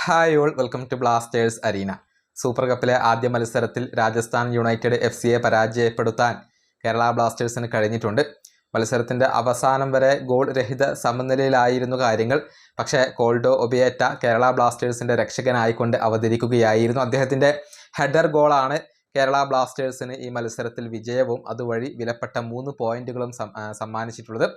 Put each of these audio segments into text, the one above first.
Hi all, welcome to Blasters arena. Super കപ്പിലെ ആദ്യ മത്സരത്തിൽ രാജസ്ഥാൻ യുണൈറ്റഡ് FC പരാജയപ്പെടുത്താൻ കേരള ബ്ലാസ്റ്റേഴ്സിന് കഴിഞ്ഞിട്ടുണ്ട്. മത്സരത്തിൻ്റെ അവസാനം വരെ ഗോൾ രഹിത സമനിലയിലായിരുന്നു കാര്യങ്ങൾ. പക്ഷേ കോൾഡോ ഒബിയേറ്റ കേരള ബ്ലാസ്റ്റേഴ്സിൻ്റെ രക്ഷകനായിക്കൊണ്ട് അവതരിക്കുകയായിരുന്നു. അദ്ദേഹത്തിൻ്റെ ഹെഡർ ഗോളാണ് കേരള ബ്ലാസ്റ്റേഴ്സിന് ഈ മത്സരത്തിൽ വിജയവും അതുവഴി വിലപ്പെട്ട 3 പോയിന്റുകളും സമ്മാനിച്ചിട്ടുള്ളത്.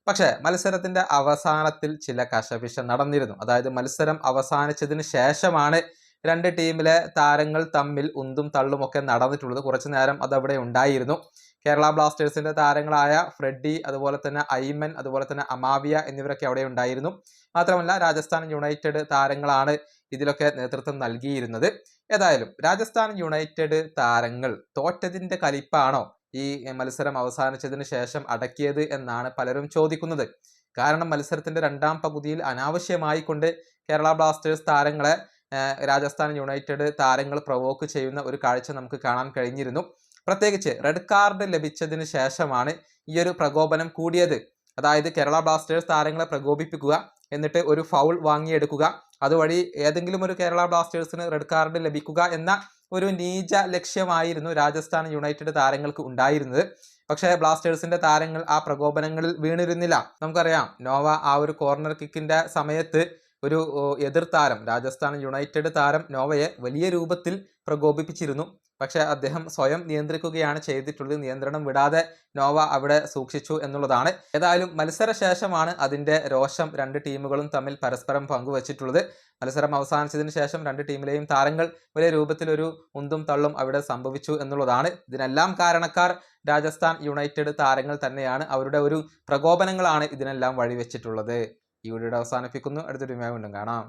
പക്ഷേ മത്സരത്തിൻ്റെ അവസാനത്തിൽ ചില കശപിശ നടന്നിരുന്നു. അതായത് മത്സരം അവസാനിച്ചതിന് ശേഷമാണ് രണ്ട് ടീമിലെ താരങ്ങൾ തമ്മിൽ ഉന്തും തള്ളുമൊക്കെ നടന്നിട്ടുള്ളത്. കുറച്ചു നേരം അതവിടെ ഉണ്ടായിരുന്നു. കേരള ബ്ലാസ്റ്റേഴ്സിൻ്റെ താരങ്ങളായ ഫ്രെഡി, അതുപോലെ തന്നെ ഐമൻ, അതുപോലെ തന്നെ അമാവിയ എന്നിവരൊക്കെ അവിടെ ഉണ്ടായിരുന്നു. മാത്രമല്ല രാജസ്ഥാൻ യുണൈറ്റഡ് താരങ്ങളാണ് ഇതിലൊക്കെ നേതൃത്വം നൽകിയിരുന്നത്. ഏതായാലും രാജസ്ഥാൻ യുണൈറ്റഡ് താരങ്ങൾ തോറ്റതിൻ്റെ കലിപ്പാണോ ഈ മത്സരം അവസാനിച്ചതിന് ശേഷം അടക്കിയത് എന്നാണ് പലരും ചോദിക്കുന്നത്. കാരണം മത്സരത്തിന്റെ രണ്ടാം പകുതിയിൽ അനാവശ്യമായി കൊണ്ട് കേരള ബ്ലാസ്റ്റേഴ്സ് താരങ്ങളെ രാജസ്ഥാൻ യുണൈറ്റഡ് താരങ്ങൾ പ്രൊവോക്ക് ചെയ്യുന്ന ഒരു കാഴ്ച നമുക്ക് കാണാൻ കഴിഞ്ഞിരുന്നു. പ്രത്യേകിച്ച് റെഡ് കാർഡ് ലഭിച്ചതിന് ശേഷമാണ് ഈ ഒരു പ്രകോപനം കൂടിയത്. അതായത് കേരള ബ്ലാസ്റ്റേഴ്സ് താരങ്ങളെ പ്രകോപിപ്പിക്കുക, എന്നിട്ട് ഒരു ഫൗൾ വാങ്ങിയെടുക്കുക, അതുവഴി ഏതെങ്കിലും ഒരു കേരള ബ്ലാസ്റ്റേഴ്സിന് റെഡ് കാർഡ് ലഭിക്കുക എന്ന ഒരു നീച ലക്ഷ്യമായിരുന്നു രാജസ്ഥാൻ യുണൈറ്റഡ് താരങ്ങൾക്ക് ഉണ്ടായിരുന്നത്. പക്ഷേ ബ്ലാസ്റ്റേഴ്സിന്റെ താരങ്ങൾ ആ പ്രകോപനങ്ങളിൽ വീണിരുന്നില്ല. നമുക്കറിയാം, നോവ ആ ഒരു കോർണർ കിക്കിന്റെ സമയത്ത് ഒരു എതിർ താരം, രാജസ്ഥാൻ യുണൈറ്റഡ് താരം നോവയെ വലിയ രൂപത്തിൽ പ്രകോപിപ്പിച്ചിരുന്നു. പക്ഷെ അദ്ദേഹം സ്വയം നിയന്ത്രിക്കുകയാണ് ചെയ്തിട്ടുള്ളത്. നിയന്ത്രണം വിടാതെ നോവ അവിടെ സൂക്ഷിച്ചു എന്നുള്ളതാണ്. ഏതായാലും മത്സരശേഷമാണ് അതിൻ്റെ രോഷം രണ്ട് ടീമുകളും തമ്മിൽ പരസ്പരം പങ്കുവച്ചിട്ടുള്ളത്. മത്സരം അവസാനിച്ചതിന് ശേഷം രണ്ട് ടീമിലെയും താരങ്ങൾ വലിയ രൂപത്തിലൊരു ഉന്തും തള്ളും അവിടെ സംഭവിച്ചു എന്നുള്ളതാണ്. ഇതിനെല്ലാം കാരണക്കാർ രാജസ്ഥാൻ യുണൈറ്റഡ് താരങ്ങൾ തന്നെയാണ്. അവരുടെ ഒരു പ്രകോപനങ്ങളാണ് ഇതിനെല്ലാം വഴിവെച്ചിട്ടുള്ളത്. ഈ വീഡിയോ അവസാനിപ്പിക്കുന്നു. അടുത്തൊരു വീണ്ടും കാണാം.